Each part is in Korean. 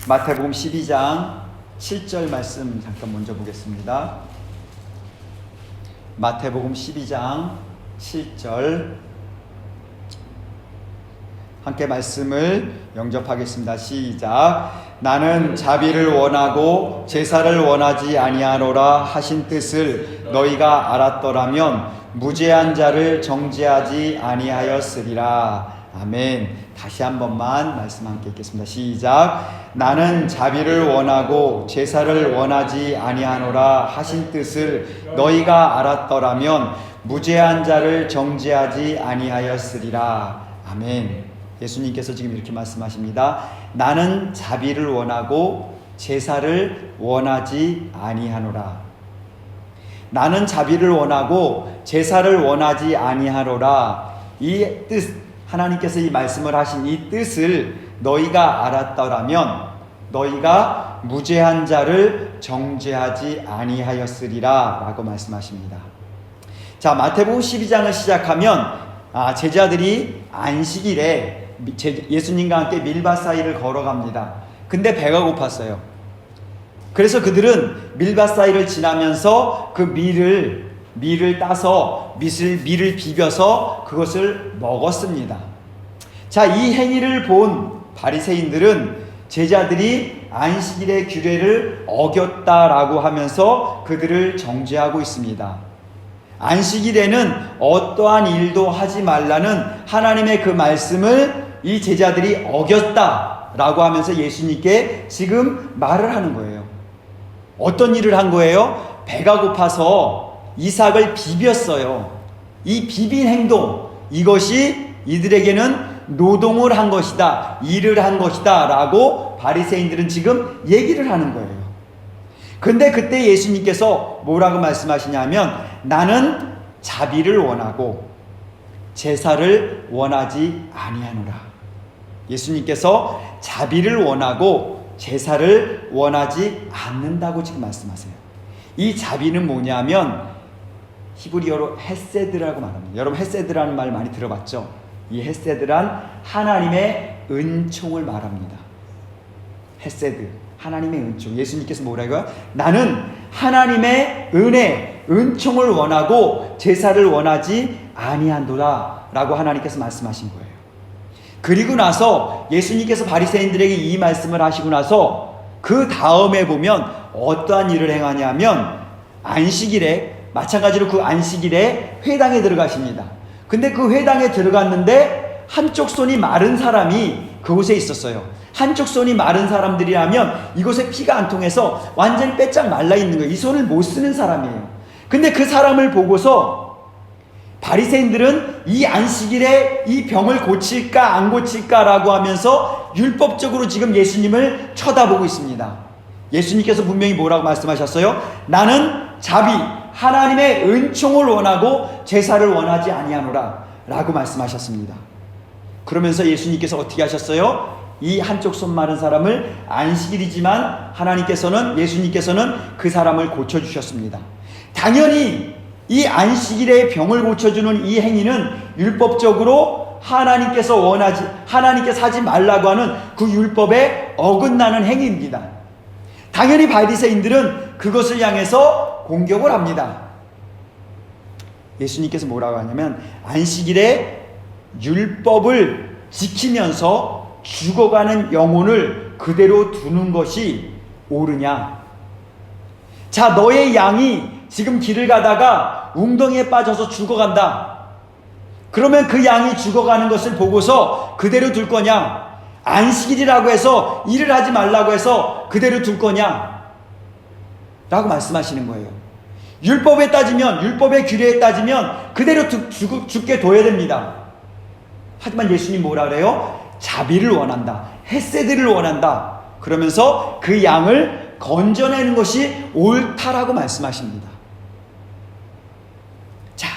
마태복음 12장 7절 말씀 잠깐 먼저 보겠습니다. 마태복음 12장 7절 함께 말씀을 영접하겠습니다. 시작. 나는 자비를 원하고 제사를 원하지 아니하노라 하신 뜻을 너희가 알았더라면 무죄한 자를 정죄하지 아니하였으리라. 아멘. 다시 한 번만 말씀 함께 읽겠습니다. 시작. 나는 자비를 원하고 제사를 원하지 아니하노라 하신 뜻을 너희가 알았더라면 무죄한 자를 정죄하지 아니하였으리라. 아멘. 예수님께서 지금 이렇게 말씀하십니다. 나는 자비를 원하고 제사를 원하지 아니하노라. 나는 자비를 원하고 제사를 원하지 아니하노라. 이 뜻, 하나님께서 이 말씀을 하신 이 뜻을 너희가 알았더라면 너희가 무죄한 자를 정죄하지 아니하였으리라 라고 말씀하십니다. 자, 마태복음 12장을 시작하면 제자들이 안식일에 예수님과 함께 밀밭 사이를 걸어갑니다. 근데 배가 고팠어요. 그래서 그들은 밀밭 사이를 지나면서 그 밀을 따서 밀을 비벼서 그것을 먹었습니다. 자, 이 행위를 본 바리새인들은 제자들이 안식일의 규례를 어겼다라고 하면서 그들을 정죄하고 있습니다. 안식일에는 어떠한 일도 하지 말라는 하나님의 그 말씀을 이 제자들이 어겼다라고 하면서 예수님께 지금 말을 하는 거예요. 어떤 일을 한 거예요? 배가 고파서 이삭을 비볐어요. 이 비빈 행동, 이것이 이들에게는 노동을 한 것이다, 일을 한 것이다 라고 바리새인들은 지금 얘기를 하는 거예요. 근데 그때 예수님께서 뭐라고 말씀하시냐면 나는 자비를 원하고 제사를 원하지 아니하노라. 예수님께서 자비를 원하고 제사를 원하지 않는다고 지금 말씀하세요. 이 자비는 뭐냐면 히브리어로 헤세드라고 말합니다. 여러분 헤세드라는 말 많이 들어봤죠? 이 헤세드란 하나님의 은총을 말합니다. 헤세드, 하나님의 은총. 예수님께서 뭐라고요? 나는 하나님의 은혜, 은총을 원하고 제사를 원하지 아니한도다 라고 하나님께서 말씀하신 거예요. 그리고 나서 예수님께서 바리새인들에게 이 말씀을 하시고 나서 그 다음에 보면 어떠한 일을 행하냐면 안식일에, 마찬가지로 그 안식일에 회당에 들어가십니다. 근데 그 회당에 들어갔는데 한쪽 손이 마른 사람이 그곳에 있었어요. 한쪽 손이 마른 사람들이라면 이곳에 피가 안 통해서 완전히 빼짝 말라 있는 거예요. 이 손을 못 쓰는 사람이에요. 근데 그 사람을 보고서 바리새인들은 이 안식일에 이 병을 고칠까 안 고칠까라고 하면서 율법적으로 지금 예수님을 쳐다보고 있습니다. 예수님께서 분명히 뭐라고 말씀하셨어요? 나는 자비, 하나님의 은총을 원하고 제사를 원하지 아니하노라 라고 말씀하셨습니다. 그러면서 예수님께서 어떻게 하셨어요? 이 한쪽 손 마른 사람을 안식일이지만 예수님께서는 그 사람을 고쳐주셨습니다. 당연히 이 안식일에 병을 고쳐주는 이 행위는 율법적으로 하나님께서 하지 말라고 하는 그 율법에 어긋나는 행위입니다. 당연히 바리새인들은 그것을 향해서 공격을 합니다. 예수님께서 뭐라고 하냐면 안식일에 율법을 지키면서 죽어가는 영혼을 그대로 두는 것이 옳으냐? 자, 너의 양이 지금 길을 가다가 웅덩이에 빠져서 죽어간다. 그러면 그 양이 죽어가는 것을 보고서 그대로 둘 거냐? 안식일이라고 해서 일을 하지 말라고 해서 그대로 둘 거냐? 라고 말씀하시는 거예요. 율법에 따지면, 율법의 규례에 따지면 그대로 죽게 둬야 됩니다. 하지만 예수님 뭐라 그래요? 자비를 원한다. 헤세드를 원한다. 그러면서 그 양을 건져내는 것이 옳다라고 말씀하십니다. 자,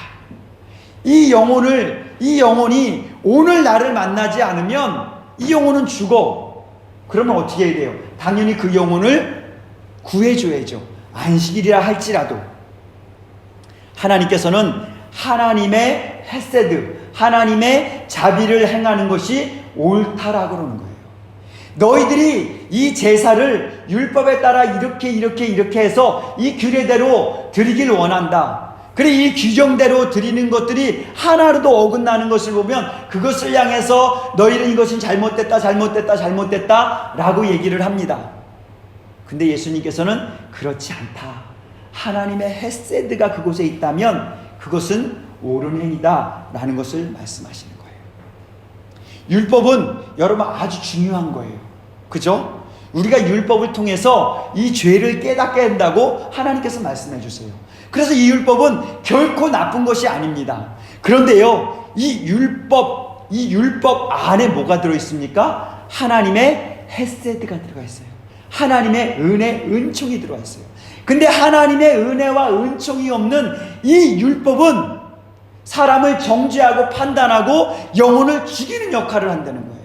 이 영혼이 오늘 나를 만나지 않으면 이 영혼은 죽어. 그러면 어떻게 해야 돼요? 당연히 그 영혼을 구해줘야죠. 안식일이라 할지라도. 하나님께서는 하나님의 헤세드, 하나님의 자비를 행하는 것이 옳다라고 그러는 거예요. 너희들이 이 제사를 율법에 따라 이렇게 해서 이 규례대로 드리길 원한다. 그래, 이 규정대로 드리는 것들이 하나로도 어긋나는 것을 보면 그것을 향해서 너희는 이것은 잘못됐다 라고 얘기를 합니다. 근데 예수님께서는 그렇지 않다. 하나님의 헤세드가 그곳에 있다면 그것은 옳은 행위다 라는 것을 말씀하시는 거예요. 율법은 여러분 아주 중요한 거예요. 그죠? 우리가 율법을 통해서 이 죄를 깨닫게 한다고 하나님께서 말씀해 주세요. 그래서 이 율법은 결코 나쁜 것이 아닙니다. 그런데요, 이 율법 안에 뭐가 들어있습니까? 하나님의 헤세드가 들어가 있어요. 하나님의 은총이 들어가 있어요. 근데 하나님의 은혜와 은총이 없는 이 율법은 사람을 정죄하고 판단하고 영혼을 죽이는 역할을 한다는 거예요.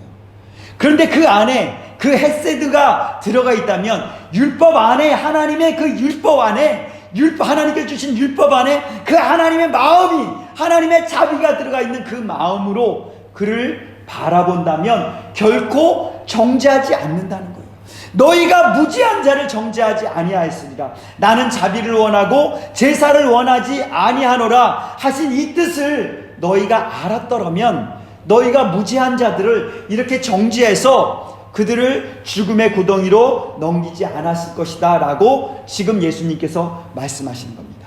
그런데 그 안에 그 헤세드가 들어가 있다면 율법 안에 하나님의 그 율법 안에 하나님께 주신 율법 안에 그 하나님의 마음이 하나님의 자비가 들어가 있는 그 마음으로 그를 바라본다면 결코 정죄하지 않는다는 거예요. 너희가 무지한 자를 정죄하지 아니하였으리라. 나는 자비를 원하고 제사를 원하지 아니하노라 하신 이 뜻을 너희가 알았더라면 너희가 무지한 자들을 이렇게 정죄해서 그들을 죽음의 구덩이로 넘기지 않았을 것이다 라고 지금 예수님께서 말씀하시는 겁니다.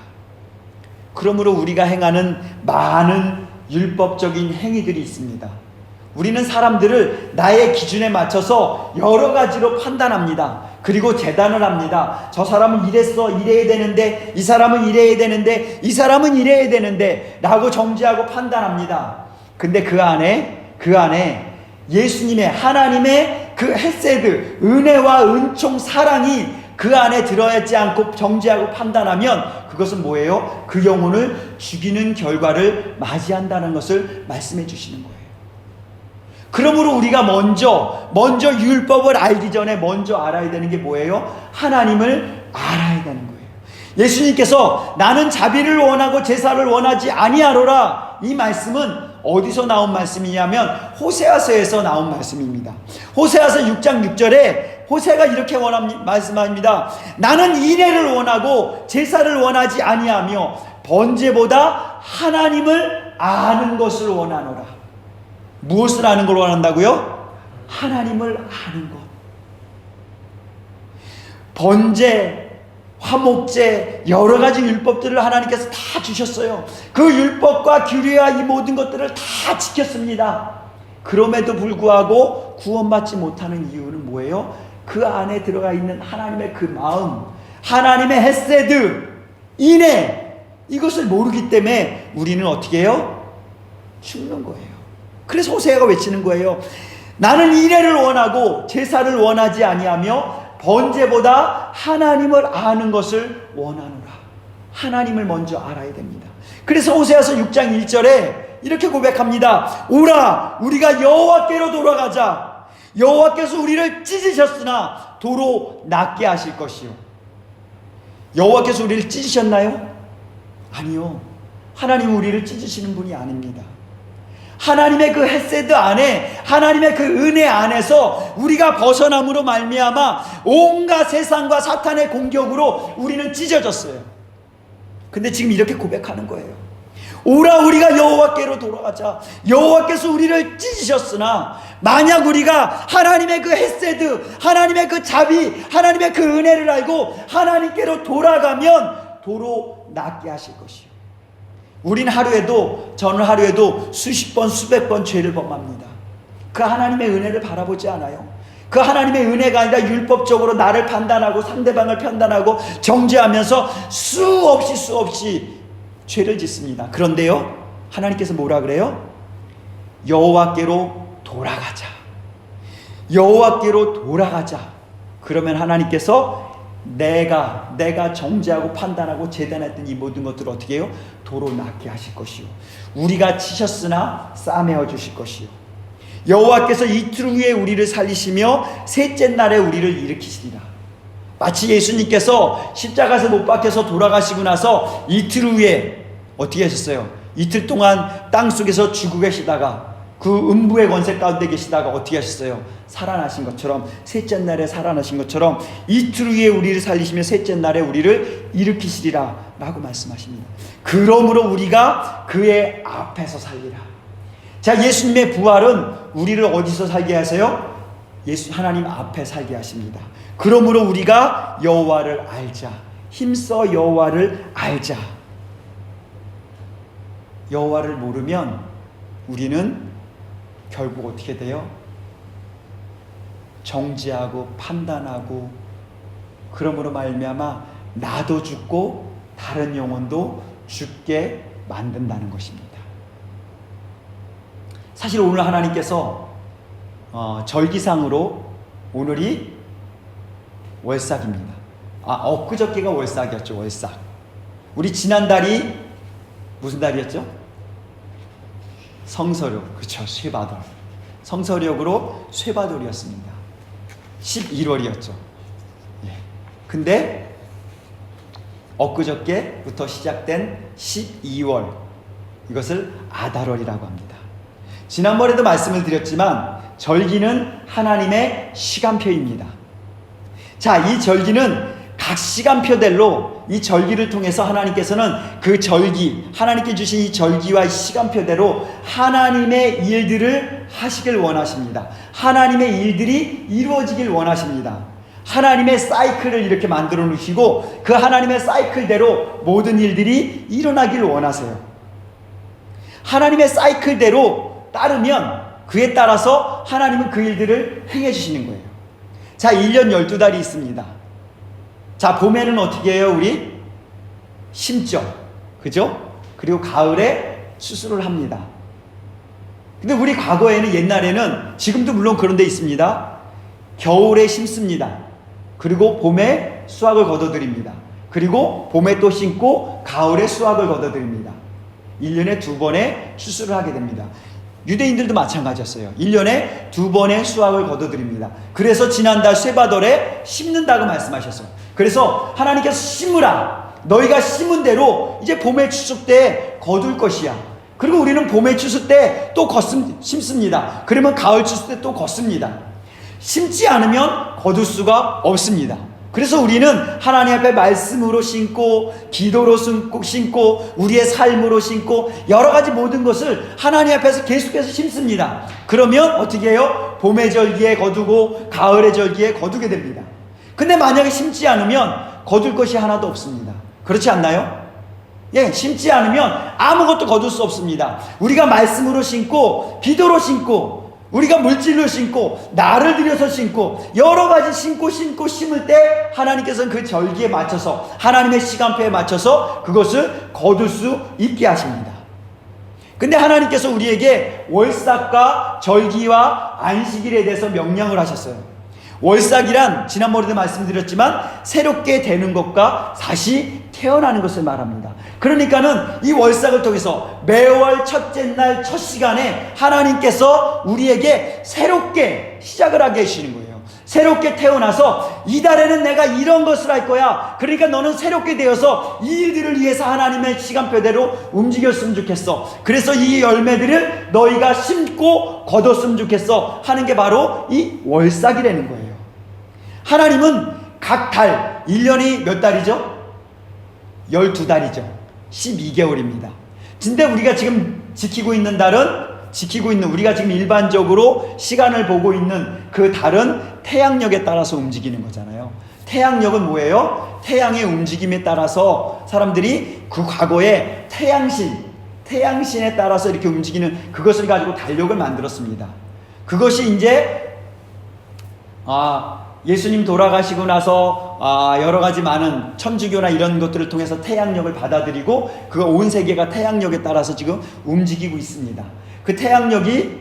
그러므로 우리가 행하는 많은 율법적인 행위들이 있습니다. 우리는 사람들을 나의 기준에 맞춰서 여러 가지로 판단합니다. 그리고 재단을 합니다. 저 사람은 이래야 되는데, 이 사람은 이래야 되는데, 이 사람은 이래야 되는데 라고 정죄하고 판단합니다. 근데 그 안에 예수님의 하나님의 그 헤세드, 은혜와 은총, 사랑이 그 안에 들어있지 않고 정죄하고 판단하면 그것은 뭐예요? 그 영혼을 죽이는 결과를 맞이한다는 것을 말씀해 주시는 거예요. 그러므로 우리가 먼저 율법을 알기 전에 먼저 알아야 되는 게 뭐예요? 하나님을 알아야 되는 거예요. 예수님께서 나는 자비를 원하고 제사를 원하지 아니하노라, 이 말씀은 어디서 나온 말씀이냐면 호세아서에서 나온 말씀입니다. 호세아서 6장 6절에 호세가 이렇게 말씀합니다. 나는 인애를 원하고 제사를 원하지 아니하며 번제보다 하나님을 아는 것을 원하노라. 무엇을 아는 걸 원한다고요? 하나님을 아는 것. 번제, 화목제, 여러 가지 율법들을 하나님께서 다 주셨어요. 그 율법과 규례와 이 모든 것들을 다 지켰습니다. 그럼에도 불구하고 구원받지 못하는 이유는 뭐예요? 그 안에 들어가 있는 하나님의 그 마음, 하나님의 헤세드, 인애, 이것을 모르기 때문에 우리는 어떻게 해요? 죽는 거예요. 그래서 호세아가 외치는 거예요. 나는 인애를 원하고 제사를 원하지 아니하며 번제보다 하나님을 아는 것을 원하노라. 하나님을 먼저 알아야 됩니다. 그래서 호세아서 6장 1절에 이렇게 고백합니다. 오라, 우리가 여호와께로 돌아가자. 여호와께서 우리를 찢으셨으나 도로 낫게 하실 것이요. 여호와께서 우리를 찢으셨나요? 아니요. 하나님은 우리를 찢으시는 분이 아닙니다. 하나님의 그 헤세드 안에, 하나님의 그 은혜 안에서 우리가 벗어남으로 말미암아 온갖 세상과 사탄의 공격으로 우리는 찢어졌어요. 근데 지금 이렇게 고백하는 거예요. 오라, 우리가 여호와께로 돌아가자. 여호와께서 우리를 찢으셨으나 만약 우리가 하나님의 그 헤세드, 하나님의 그 자비, 하나님의 그 은혜를 알고 하나님께로 돌아가면 도로 낫게 하실 것이요. 저는 하루에도 수십 번, 수백 번 죄를 범합니다. 그 하나님의 은혜를 바라보지 않아요. 그 하나님의 은혜가 아니라 율법적으로 나를 판단하고 상대방을 판단하고 정죄하면서 수없이 죄를 짓습니다. 그런데요, 하나님께서 뭐라 그래요? 여호와께로 돌아가자. 여호와께로 돌아가자. 그러면 하나님께서 내가 정죄하고 판단하고 재단했던 이 모든 것들을 어떻게 해요? 도로 낫게 하실 것이요. 우리가 치셨으나 싸매어 주실 것이요. 여호와께서 이틀 후에 우리를 살리시며 셋째 날에 우리를 일으키시리라. 마치 예수님께서 십자가에서 못 박혀서 돌아가시고 나서 이틀 후에 어떻게 하셨어요? 이틀 동안 땅속에서 죽고 계시다가 그 음부의 권세 가운데 계시다가 어떻게 하셨어요? 살아나신 것처럼, 셋째 날에 살아나신 것처럼 이틀 후에 우리를 살리시며 셋째 날에 우리를 일으키시리라 라고 말씀하십니다. 그러므로 우리가 그의 앞에서 살리라. 자, 예수님의 부활은 우리를 어디서 살게 하세요? 하나님 앞에 살게 하십니다. 그러므로 우리가 여호와를 알자. 힘써 여호와를 알자. 여호와를 모르면 우리는 결국 어떻게 돼요? 정죄하고 판단하고, 그러므로 말미암아 나도 죽고 다른 영혼도 죽게 만든다는 것입니다. 사실 오늘 하나님께서 절기상으로 오늘이 월삭입니다. 엊그저께가 월삭이었죠. 월삭. 우리 지난달이 무슨 달이었죠? 성서력. 그렇죠. 쇠바돌. 성서력으로 쇠바돌이었습니다. 11월이었죠. 예. 근데 엊그저께부터 시작된 12월, 이것을 아달월이라고 합니다. 지난번에도 말씀을 드렸지만 절기는 하나님의 시간표입니다. 자, 이 절기는 각 시간표대로, 이 절기를 통해서 하나님께서는 그 절기, 하나님께 주신 이 절기와 이 시간표대로 하나님의 일들을 하시길 원하십니다. 하나님의 일들이 이루어지길 원하십니다. 하나님의 사이클을 이렇게 만들어 놓으시고 그 하나님의 사이클대로 모든 일들이 일어나길 원하세요. 하나님의 사이클대로 따르면 그에 따라서 하나님은 그 일들을 행해 주시는 거예요. 자, 1년 12달이 있습니다. 자, 봄에는 어떻게 해요? 우리 심죠. 그죠? 그리고 가을에 추수를 합니다. 근데 우리 과거에는, 옛날에는, 지금도 물론 그런 데 있습니다. 겨울에 심습니다. 그리고 봄에 수확을 거둬들입니다. 그리고 봄에 또 심고 가을에 수확을 거둬들입니다. 1년에 2번의 추수를 하게 됩니다. 유대인들도 마찬가지였어요. 1년에 2번의 수확을 거둬들입니다. 그래서 지난달 쇠바돌에 심는다고 말씀하셨어요. 그래서 하나님께서 심으라. 너희가 심은 대로 이제 봄의 추수 때 거둘 것이야. 그리고 우리는 봄의 추수 때 또 심습니다. 그러면 가을 추수 때 또 걷습니다. 심지 않으면 거둘 수가 없습니다. 그래서 우리는 하나님 앞에 말씀으로 심고, 기도로 심고, 우리의 삶으로 심고, 여러 가지 모든 것을 하나님 앞에서 계속해서 심습니다. 그러면 어떻게 해요? 봄의 절기에 거두고 가을의 절기에 거두게 됩니다. 근데 만약에 심지 않으면 거둘 것이 하나도 없습니다. 그렇지 않나요? 예, 심지 않으면 아무것도 거둘 수 없습니다. 우리가 말씀으로 심고, 기도로 심고, 우리가 물질로 심고, 나를 들여서 심고, 여러 가지 심고 심을 때 하나님께서는 그 절기에 맞춰서, 하나님의 시간표에 맞춰서 그것을 거둘 수 있게 하십니다. 근데 하나님께서 우리에게 월삭과 절기와 안식일에 대해서 명령을 하셨어요. 월삭이란 지난번에도 말씀드렸지만 새롭게 되는 것과 다시 태어나는 것을 말합니다. 그러니까는 이 월삭을 통해서 매월 첫째 날 첫 시간에 하나님께서 우리에게 새롭게 시작을 하게 해주시는 거예요. 새롭게 태어나서 이 달에는 내가 이런 것을 할 거야. 그러니까 너는 새롭게 되어서 이 일들을 위해서 하나님의 시간표대로 움직였으면 좋겠어. 그래서 이 열매들을 너희가 심고 거뒀으면 좋겠어 하는 게 바로 이 월삭이라는 거예요. 하나님은 각 달, 1년이 몇 달이죠? 12달이죠. 12개월입니다. 근데 우리가 지금 지키고 있는 달은, 우리가 지금 일반적으로 시간을 보고 있는 그 달은 태양력에 따라서 움직이는 거잖아요. 태양력은 뭐예요? 태양의 움직임에 따라서 사람들이 그 과거에 태양신에 따라서 이렇게 움직이는 그것을 가지고 달력을 만들었습니다. 그것이 이제 예수님 돌아가시고 나서 여러 가지 많은 천주교나 이런 것들을 통해서 태양력을 받아들이고 그 온 세계가 태양력에 따라서 지금 움직이고 있습니다. 그 태양력이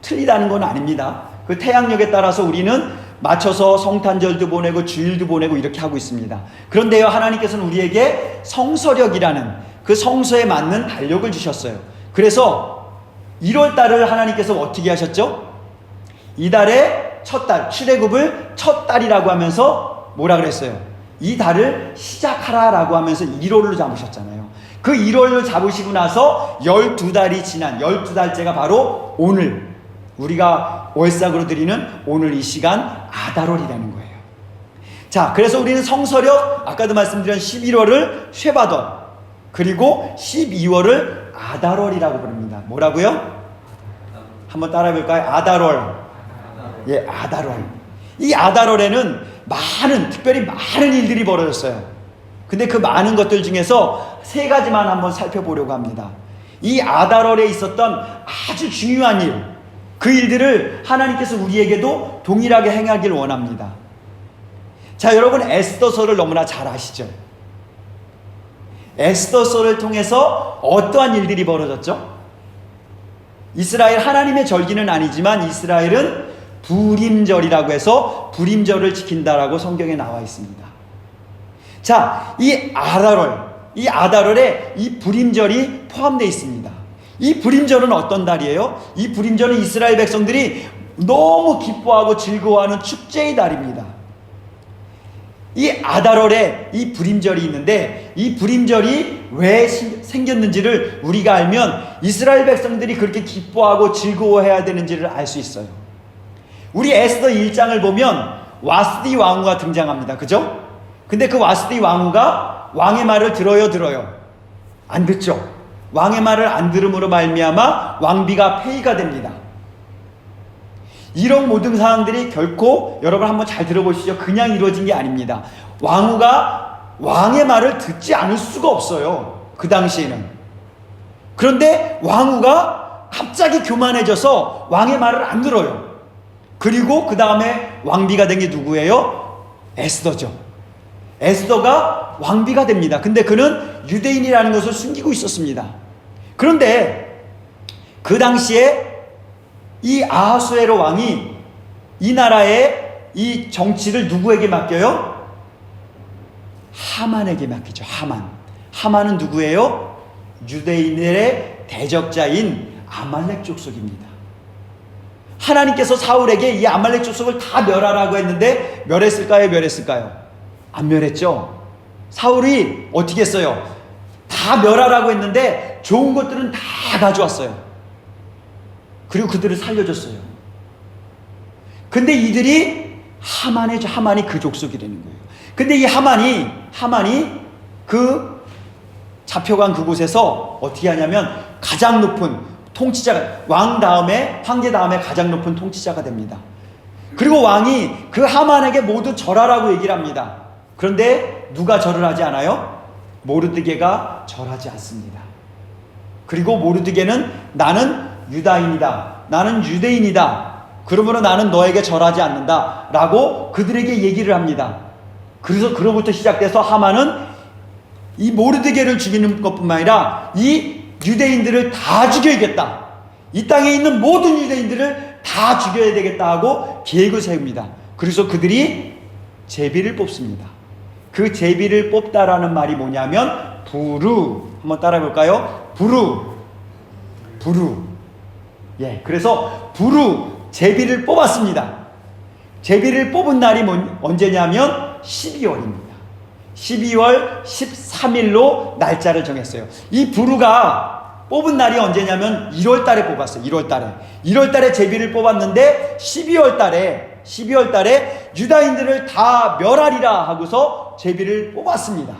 틀리다는 건 아닙니다. 그 태양력에 따라서 우리는 맞춰서 성탄절도 보내고 주일도 보내고 이렇게 하고 있습니다. 그런데요, 하나님께서는 우리에게 성서력이라는 그 성서에 맞는 달력을 주셨어요. 그래서 1월 달을 하나님께서 어떻게 하셨죠? 이달의 첫 달, 출애굽을 첫 달이라고 하면서 뭐라 그랬어요? 이 달을 시작하라라고 하면서 1월로 잡으셨잖아요. 그 1월을 잡으시고 나서 12달이 지난 12달째가 바로 오늘, 우리가 월삭으로 드리는 오늘 이 시간 아달월이라는 거예요. 자, 그래서 우리는 성서력, 아까도 말씀드린 11월을 쉐바덧, 그리고 12월을 아달월이라고 부릅니다. 뭐라고요? 한번 따라해 볼까요? 아달월. 예, 아달월. 이 아달월에는 특별히 많은 일들이 벌어졌어요. 근데 그 많은 것들 중에서 세 가지만 한번 살펴보려고 합니다. 이 아달월에 있었던 아주 중요한 일, 그 일들을 하나님께서 우리에게도 동일하게 행하길 원합니다. 자, 여러분 에스더서를 너무나 잘 아시죠? 에스더서를 통해서 어떠한 일들이 벌어졌죠? 이스라엘, 하나님의 절기는 아니지만 이스라엘은 불임절이라고 해서 불임절을 지킨다라고 성경에 나와 있습니다. 자, 이 아달월에 이 불임절이 포함되어 있습니다. 이 불임절은 어떤 달이에요? 이 불임절은 이스라엘 백성들이 너무 기뻐하고 즐거워하는 축제의 달입니다. 이 아달월에 이 불임절이 있는데, 이 불임절이 왜 생겼는지를 우리가 알면 이스라엘 백성들이 그렇게 기뻐하고 즐거워해야 되는지를 알 수 있어요. 우리 에스더 1장을 보면 와스디 왕후가 등장합니다. 그죠? 근데 그 와스디 왕후가 왕의 말을 들어요? 안 듣죠? 왕의 말을 안 들음으로 말미암아 왕비가 폐위가 됩니다. 이런 모든 상황들이 결코, 여러분 한번 잘 들어보시죠. 그냥 이루어진 게 아닙니다. 왕후가 왕의 말을 듣지 않을 수가 없어요. 그 당시에는. 그런데 왕후가 갑자기 교만해져서 왕의 말을 안 들어요. 그리고 그 다음에 왕비가 된 게 누구예요? 에스더죠. 에스더가 왕비가 됩니다. 근데 그는 유대인이라는 것을 숨기고 있었습니다. 그런데 그 당시에 이 아하수에로 왕이 이 나라의 이 정치를 누구에게 맡겨요? 하만에게 맡기죠. 하만은 누구예요? 유대인들의 대적자인 아말렉 족속입니다. 하나님께서 사울에게 이 아말렉 족속을 다 멸하라고 했는데 멸했을까요? 안 멸했죠. 사울이 어떻게 했어요? 다 멸하라고 했는데 좋은 것들은 다 가져왔어요. 그리고 그들을 살려줬어요. 근데 이들이 하만이 그 족속이라는 거예요. 근데 이 하만이 그 잡혀간 그곳에서 어떻게 하냐면 가장 높은 통치자가, 황제 다음에 가장 높은 통치자가 됩니다. 그리고 왕이 그 하만에게 모두 절하라고 얘기를 합니다. 그런데 누가 절을 하지 않아요? 모르드게가 절하지 않습니다. 그리고 모르드게는 나는 유다인이다, 나는 유대인이다, 그러므로 나는 너에게 절하지 않는다 라고 그들에게 얘기를 합니다. 그래서 그로부터 시작돼서 하만은 이 모르드게를 죽이는 것뿐만 아니라 이 유대인들을 다 죽여야겠다, 이 땅에 있는 모든 유대인들을 다 죽여야 되겠다 하고 계획을 세웁니다. 그래서 그들이 제비를 뽑습니다. 그 제비를 뽑다라는 말이 뭐냐면 부루. 한번 따라해 볼까요? 부루. 예, 그래서 제비를 뽑았습니다. 제비를 뽑은 날이 언제냐면 12월입니다. 12월 13일로 날짜를 정했어요. 이 부루가 뽑은 날이 언제냐면 1월 달에 뽑았어요. 1월 달에 제비를 뽑았는데 12월 달에 유다인들을 다 멸하리라 하고서 제비를 뽑았습니다.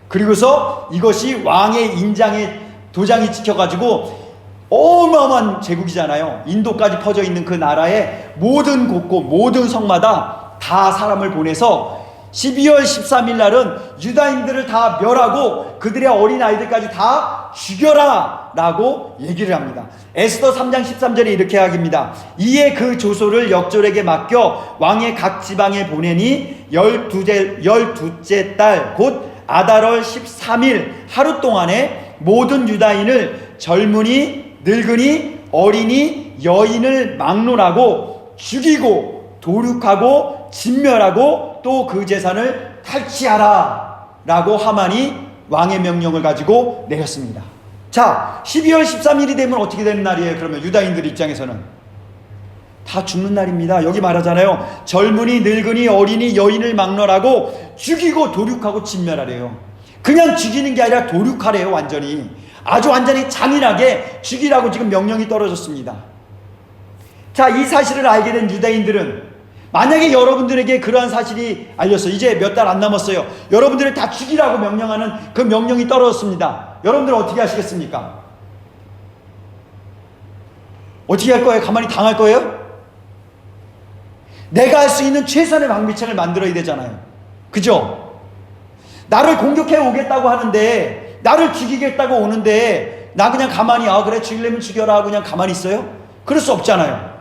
그리고서 이것이 왕의 인장에 도장이 찍혀가지고 어마어마한 제국이잖아요. 인도까지 퍼져 있는 그 나라의 모든 곳곳, 모든 성마다 다 사람을 보내서 12월 13일 날은 유다인들을 다 멸하고 그들의 어린아이들까지 다 죽여라 라고 얘기를 합니다. 에스더 3장 13절에 이렇게 하깁니다. 이에 그 조소를 역졸에게 맡겨 왕의 각 지방에 보내니 12째 달 곧 아달월 13일 하루 동안에 모든 유다인을 젊은이, 늙은이, 어린이, 여인을 막론하고 죽이고 도륙하고 진멸하고 또 그 재산을 탈취하라 라고 하만이 왕의 명령을 가지고 내렸습니다. 자, 12월 13일이 되면 어떻게 되는 날이에요? 그러면 유다인들 입장에서는 다 죽는 날입니다. 여기 말하잖아요. 젊은이, 늙은이, 어린이, 여인을 막론하고 죽이고 도륙하고 진멸하래요. 그냥 죽이는 게 아니라 도륙하래요. 완전히 아주 완전히 잔인하게 죽이라고 지금 명령이 떨어졌습니다. 자, 이 사실을 알게 된 유대인들은 만약에 여러분들에게 그러한 사실이 알렸어, 이제 몇 달 안 남았어요, 여러분들을 다 죽이라고 명령하는 그 명령이 떨어졌습니다. 여러분들은 어떻게 하시겠습니까? 어떻게 할 거예요? 가만히 당할 거예요? 내가 할 수 있는 최선의 방비책을 만들어야 되잖아요. 그죠? 나를 공격해 오겠다고 하는데, 나를 죽이겠다고 오는데 나 그냥 가만히 그래 죽이려면 죽여라 하고 그냥 가만히 있어요? 그럴 수 없잖아요.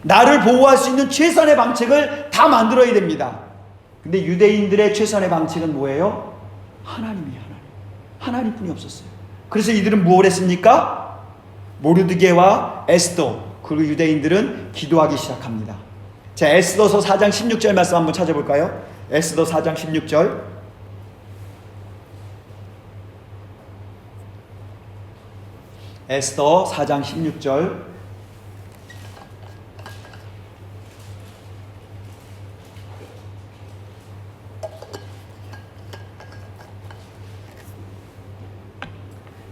나를 보호할 수 있는 최선의 방책을 다 만들어야 됩니다. 근데 유대인들의 최선의 방책은 뭐예요? 하나님이에요. 하나님뿐이 없었어요. 그래서 이들은 뭘 했습니까? 모르드게와 에스더 그리고 유대인들은 기도하기 시작합니다. 자, 에스더서 4장 16절 말씀 한번 찾아볼까요? 에스더 4장 16절. 에스더 4장 16절.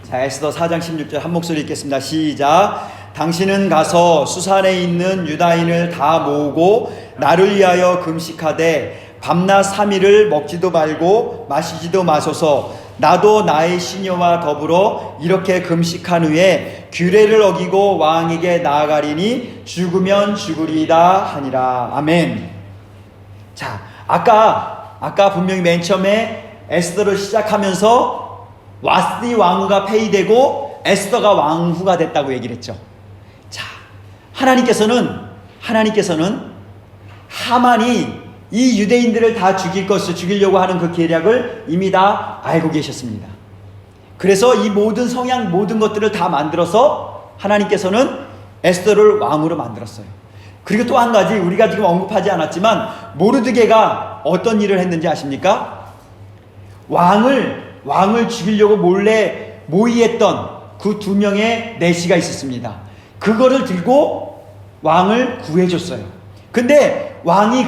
자, 에스더 4장 16절 한 목소리 읽겠습니다. 시작. 당신은 가서 수산에 있는 유다인을 다 모으고 나를 위하여 금식하되 밤낮 3일을 먹지도 말고 마시지도 마소서. 나도 나의 시녀와 더불어 이렇게 금식한 후에 규례를 어기고 왕에게 나아가리니 죽으면 죽으리이다 하니라. 아멘. 자, 아까 분명히 맨 처음에 에스더를 시작하면서 와스디 왕후가 폐위되고 에스더가 왕후가 됐다고 얘기를 했죠. 자, 하나님께서는 하만이 이 유대인들을 다 죽이려고 하는 그 계략을 이미 다 알고 계셨습니다. 그래서 이 모든 성향, 모든 것들을 다 만들어서 하나님께서는 에스더를 왕으로 만들었어요. 그리고 또 한 가지 우리가 지금 언급하지 않았지만 모르드게가 어떤 일을 했는지 아십니까? 왕을 죽이려고 몰래 모의했던 그 2명의 내시가 있었습니다. 그거를 들고 왕을 구해줬어요. 근데 왕이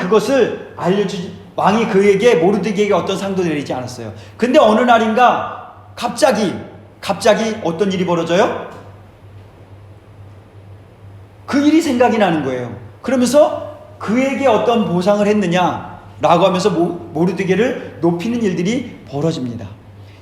그에게 모르드게에게 어떤 상도 내리지 않았어요. 근데 어느 날인가 갑자기 어떤 일이 벌어져요? 그 일이 생각이 나는 거예요. 그러면서 그에게 어떤 보상을 했느냐라고 하면서 모르드게를 높이는 일들이 벌어집니다.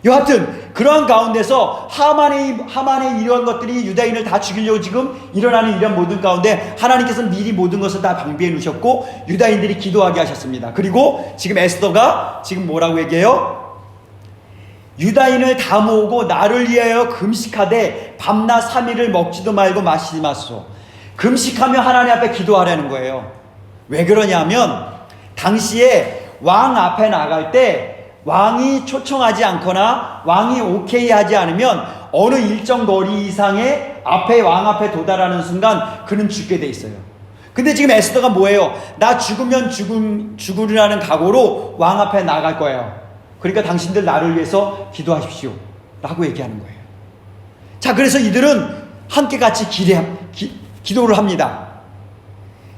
여하튼 그러한 가운데서 하만의 이러한 것들이 유다인을 다 죽이려고 지금 일어나는 이런 모든 가운데 하나님께서는 미리 모든 것을 다 방비해 놓으셨고 유다인들이 기도하게 하셨습니다. 그리고 지금 에스더가 지금 뭐라고 얘기해요? 유다인을 다 모으고 나를 위하여 금식하되 밤낮 3일을 먹지도 말고 마시지 마소서. 금식하며 하나님 앞에 기도하라는 거예요. 왜 그러냐면 당시에 왕 앞에 나갈 때 왕이 초청하지 않거나 왕이 오케이 하지 않으면 어느 일정 거리 이상의 왕 앞에 도달하는 순간 그는 죽게 돼 있어요. 근데 지금 에스더가 뭐예요? 나 죽으면 죽으리라는 각오로 왕 앞에 나갈 거예요. 그러니까 당신들 나를 위해서 기도하십시오 라고 얘기하는 거예요. 자, 그래서 이들은 함께 같이 기도를 합니다.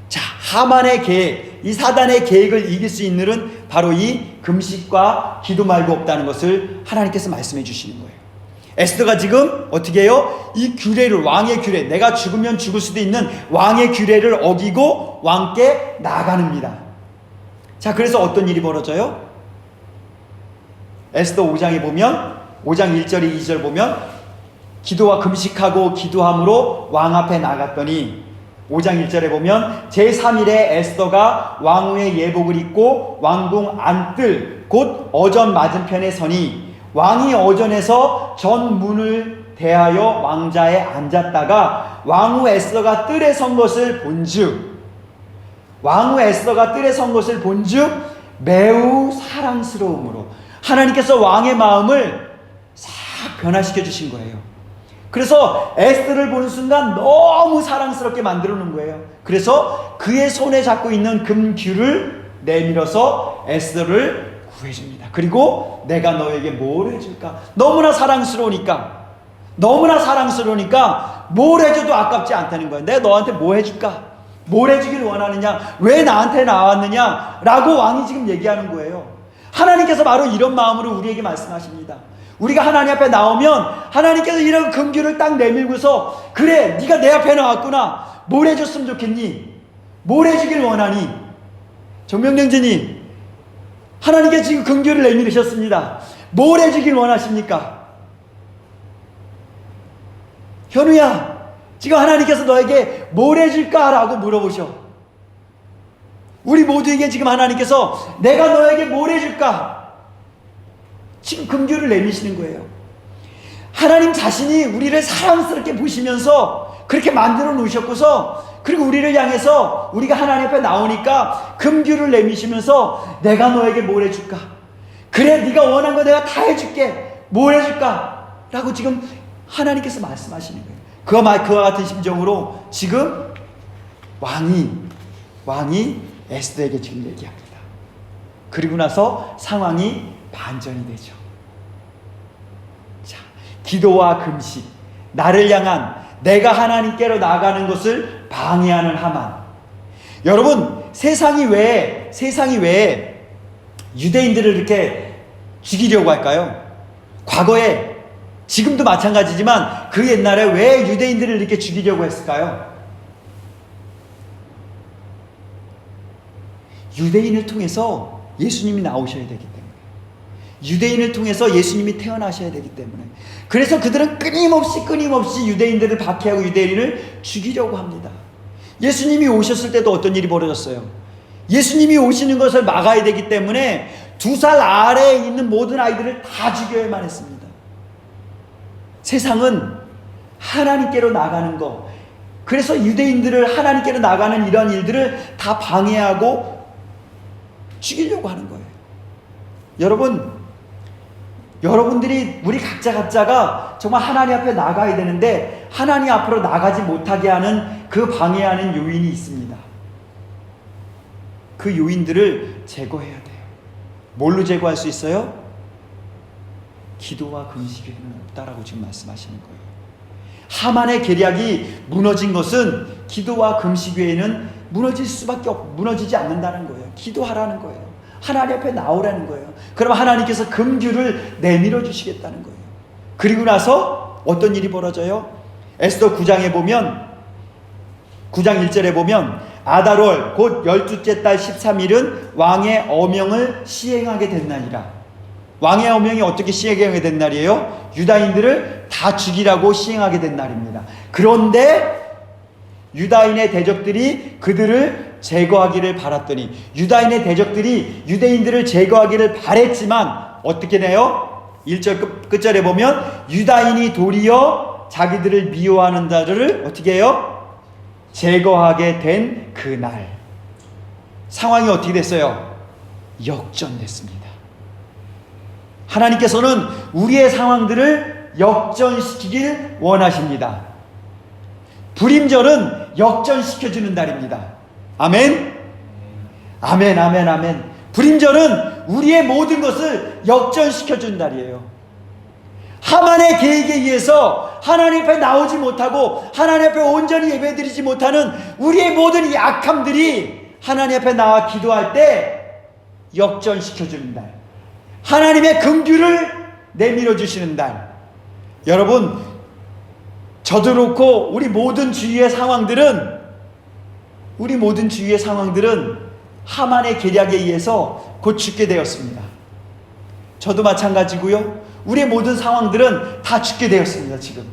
자, 하만의 계획, 이 사단의 계획을 이길 수 있는 일은 바로 이 금식과 기도 말고 없다는 것을 하나님께서 말씀해 주시는 거예요. 에스더가 지금 어떻게 해요? 이 규례를, 왕의 규례, 내가 죽으면 죽을 수도 있는 왕의 규례를 어기고 왕께 나아가는입니다. 자, 그래서 어떤 일이 벌어져요? 에스더 5장에 보면 5장 1절 2절 보면 기도와 금식하고 기도함으로 왕 앞에 나갔더니 5장 1절에 보면 제3일에 에스더가 왕후의 예복을 입고 왕궁 안뜰 곧 어전 맞은편에 서니 왕이 어전에서 전 문을 대하여 왕자에 앉았다가 왕후 에스더가 뜰에 선 것을 본즉 매우 사랑스러움으로 하나님께서 왕의 마음을 싹 변화시켜 주신 거예요. 그래서 에스더를 보는 순간 너무 사랑스럽게 만들어 놓은 거예요. 그래서 그의 손에 잡고 있는 금규를 내밀어서 에스더를 구해줍니다. 그리고 내가 너에게 뭘 해줄까? 너무나 사랑스러우니까 뭘 해줘도 아깝지 않다는 거예요. 내가 너한테 뭐 해줄까? 뭘 해주길 원하느냐? 왜 나한테 나왔느냐? 라고 왕이 지금 얘기하는 거예요. 하나님께서 바로 이런 마음으로 우리에게 말씀하십니다. 우리가 하나님 앞에 나오면 하나님께서 이런 금규를 딱 내밀고서 그래 네가 내 앞에 나왔구나. 뭘 해줬으면 좋겠니? 뭘 해주길 원하니? 정명령제님, 하나님께서 지금 금규를 내밀으셨습니다. 뭘 해주길 원하십니까? 현우야, 지금 하나님께서 너에게 뭘 해줄까? 라고 물어보셔. 우리 모두에게 지금 하나님께서 내가 너에게 뭘 해줄까? 지금 금규를 내미시는 거예요. 하나님 자신이 우리를 사랑스럽게 보시면서 그렇게 만들어 놓으셨고서, 그리고 우리를 향해서 우리가 하나님 앞에 나오니까 금규를 내미시면서 내가 너에게 뭘 해줄까? 그래 네가 원한 거 내가 다 해줄게. 뭘 해줄까? 라고 지금 하나님께서 말씀하시는 거예요. 그와 같은 심정으로 지금 왕이 에스더에게 지금 얘기합니다. 그리고 나서 상황이 반전이 되죠. 자, 기도와 금식, 나를 향한 내가 하나님께로 나가는 것을 방해하는 하만. 여러분, 세상이 왜 유대인들을 이렇게 죽이려고 할까요? 과거에, 지금도 마찬가지지만 그 옛날에 왜 유대인들을 이렇게 죽이려고 했을까요? 유대인을 통해서 예수님이 나오셔야 되기 때문에, 유대인을 통해서 예수님이 태어나셔야 되기 때문에, 그래서 그들은 끊임없이 유대인들을 박해하고 유대인을 죽이려고 합니다. 예수님이 오셨을 때도 어떤 일이 벌어졌어요? 예수님이 오시는 것을 막아야 되기 때문에 2살 아래에 있는 모든 아이들을 다 죽여야만 했습니다. 세상은 하나님께로 나가는 것, 그래서 유대인들을 하나님께로 나가는 이런 일들을 다 방해하고 죽이려고 하는 거예요. 여러분들이 우리 각자가 정말 하나님 앞에 나가야 되는데 하나님 앞으로 나가지 못하게 하는 그 방해하는 요인이 있습니다. 그 요인들을 제거해야 돼요. 뭘로 제거할 수 있어요? 기도와 금식에는 없다라고 지금 말씀하시는 거예요. 하만의 계략이 무너진 것은 기도와 금식 외에는 무너지지 않는다는 거예요. 기도하라는 거예요. 하나님 앞에 나오라는 거예요. 그럼 하나님께서 금규를 내밀어 주시겠다는 거예요. 그리고 나서 어떤 일이 벌어져요? 에스더 9장에 보면, 9장 1절에 보면 아달월 곧 12째 달 13일은 왕의 어명을 시행하게 된 날이라. 왕의 어명이 어떻게 시행하게 된 날이에요? 유다인들을 다 죽이라고 시행하게 된 날입니다. 그런데 유다인의 대적들이 그들을 제거하기를 바랐더니, 유다인의 대적들이 유대인들을 제거하기를 바랬지만 어떻게 돼요? 1절 끝절에 보면 유다인이 도리어 자기들을 미워하는 자들을 어떻게 해요? 제거하게 된 그날 상황이 어떻게 됐어요? 역전됐습니다. 하나님께서는 우리의 상황들을 역전시키길 원하십니다. 불임절은 역전시켜주는 달입니다. 아멘? 아멘, 아멘, 아멘. 불임절은 우리의 모든 것을 역전시켜주는 달이에요. 하만의 계획에 의해서 하나님 앞에 나오지 못하고 하나님 앞에 온전히 예배드리지 못하는 우리의 모든 이 악함들이 하나님 앞에 나와 기도할 때 역전시켜주는 달, 하나님의 금규를 내밀어 주시는 달. 여러분, 저도 그렇고 우리 모든 주위의 상황들은 하만의 계략에 의해서 곧 죽게 되었습니다. 저도 마찬가지고요. 우리의 모든 상황들은 다 죽게 되었습니다. 지금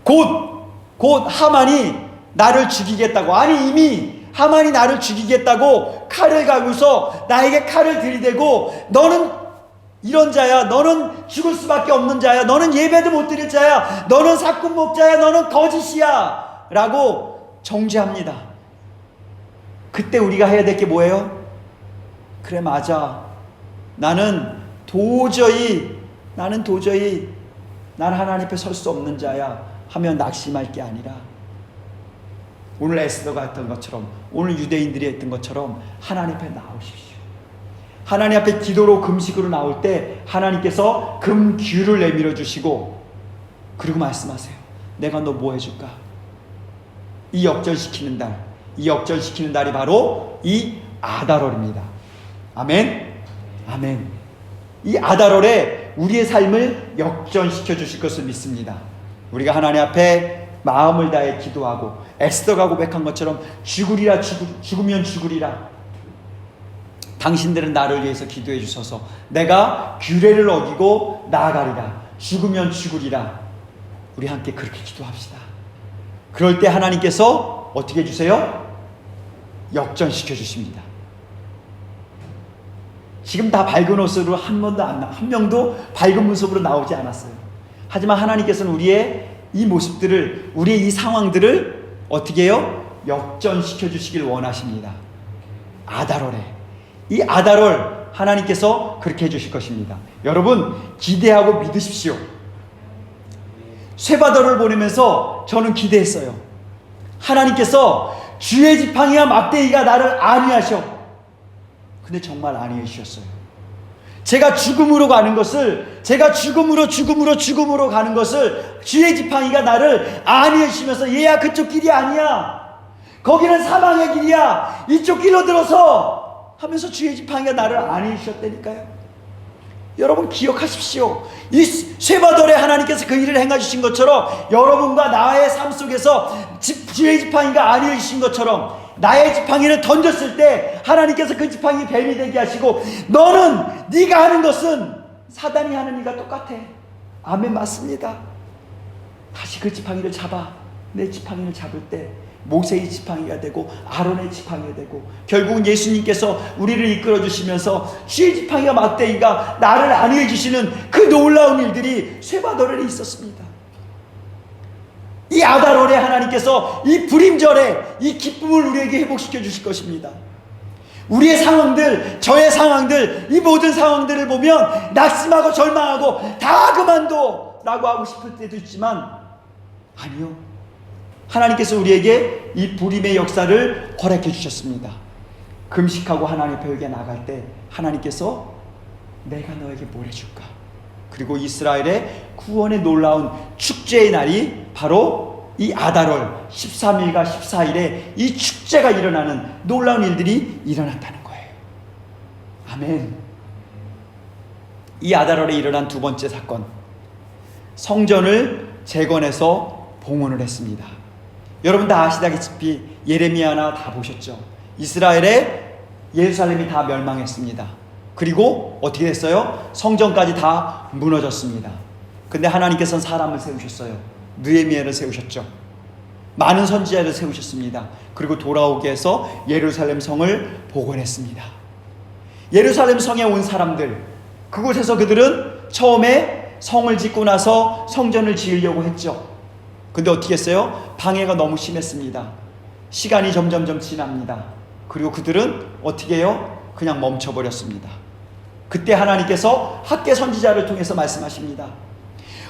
곧 하만이 나를 죽이겠다고, 아니 이미 하만이 나를 죽이겠다고 칼을 가고서 나에게 칼을 들이대고, 너는 이런 자야, 너는 죽을 수밖에 없는 자야, 너는 예배도 못 드릴 자야, 너는 사꾼 목자야, 너는 거짓이야 라고 정죄합니다. 그때 우리가 해야 될 게 뭐예요? 그래, 맞아, 나는 도저히 난 하나님 앞에 설 수 없는 자야 하면 낙심할 게 아니라, 오늘 에스더가 했던 것처럼, 오늘 유대인들이 했던 것처럼 하나님 앞에 나오십시오. 하나님 앞에 기도로 금식으로 나올 때 하나님께서 금규를 내밀어 주시고, 그리고 말씀하세요. 내가 너 뭐 해줄까? 이 역전시키는 달이 바로 이 아달월입니다. 아멘? 아멘. 이 아달월에 우리의 삶을 역전시켜 주실 것을 믿습니다. 우리가 하나님 앞에 마음을 다해 기도하고 에스더가 고백한 것처럼 죽으리라, 죽으면 죽으리라. 당신들은 나를 위해서 기도해 주셔서 내가 규례를 어기고 나아가리라. 죽으면 죽으리라. 우리 함께 그렇게 기도합시다. 그럴 때 하나님께서 어떻게 해주세요? 역전시켜 주십니다. 지금 다 밝은 옷으로 한 명도 밝은 모습으로 나오지 않았어요. 하지만 하나님께서는 우리의 이 모습들을, 우리의 이 상황들을 어떻게 해요? 역전시켜 주시길 원하십니다. 아달월에, 이 아달월 하나님께서 그렇게 해주실 것입니다. 여러분 기대하고 믿으십시오. 쇠바다를 보내면서 저는 기대했어요. 하나님께서 주의 지팡이와 막대기가 나를 안위하셔. 근데 정말 안위해 주셨어요. 제가 죽음으로 가는 것을, 제가 죽음으로 가는 것을 주의 지팡이가 나를 안위해 주시면서, 얘야 그쪽 길이 아니야, 거기는 사망의 길이야, 이쪽 길로 들어서 하면서 주의 지팡이가 나를 안위해 주셨다니까요. 여러분 기억하십시오. 이 쇠바돌에 하나님께서 그 일을 행해 주신 것처럼 여러분과 나의 삶 속에서 주의 지팡이가 안위해 주신 것처럼 나의 지팡이를 던졌을 때 하나님께서 그 지팡이 뱀이 되게 하시고, 너는 네가 하는 것은 사단이 하는 일과 똑같아. 아멘, 맞습니다. 다시 그 지팡이를 잡아. 내 지팡이를 잡을 때 모세의 지팡이가 되고 아론의 지팡이가 되고, 결국은 예수님께서 우리를 이끌어 주시면서 주의 지팡이와 막대기가 나를 안위해 주시는 그 놀라운 일들이 쇠바돌에 있었습니다. 이 아달월에 하나님께서 이 불임절에 이 기쁨을 우리에게 회복시켜 주실 것입니다. 우리의 상황들, 저의 상황들, 이 모든 상황들을 보면 낙심하고 절망하고 다 그만둬 라고 하고 싶을 때도 있지만, 아니요, 하나님께서 우리에게 이 불임의 역사를 허락해 주셨습니다. 금식하고 하나님 벽에 나갈 때 하나님께서 내가 너에게 뭘 해줄까? 그리고 이스라엘의 구원의 놀라운 축제의 날이 바로 이 아달월 13일과 14일에 이 축제가 일어나는 놀라운 일들이 일어났다는 거예요. 아멘. 이 아달월에 일어난 두 번째 사건, 성전을 재건해서 봉헌을 했습니다. 여러분 다 아시다시피 예레미야나 다 보셨죠? 이스라엘의 예루살렘이 다 멸망했습니다. 그리고 어떻게 됐어요? 성전까지 다 무너졌습니다. 근데 하나님께서는 사람을 세우셨어요. 느헤미야를 세우셨죠. 많은 선지자를 세우셨습니다. 그리고 돌아오게 해서 예루살렘 성을 복원했습니다. 예루살렘 성에 온 사람들, 그곳에서 그들은 처음에 성을 짓고 나서 성전을 지으려고 했죠. 근데 어떻게 했어요? 방해가 너무 심했습니다. 시간이 점점점 지납니다. 그리고 그들은 어떻게 해요? 그냥 멈춰버렸습니다. 그때 하나님께서 학개 선지자를 통해서 말씀하십니다.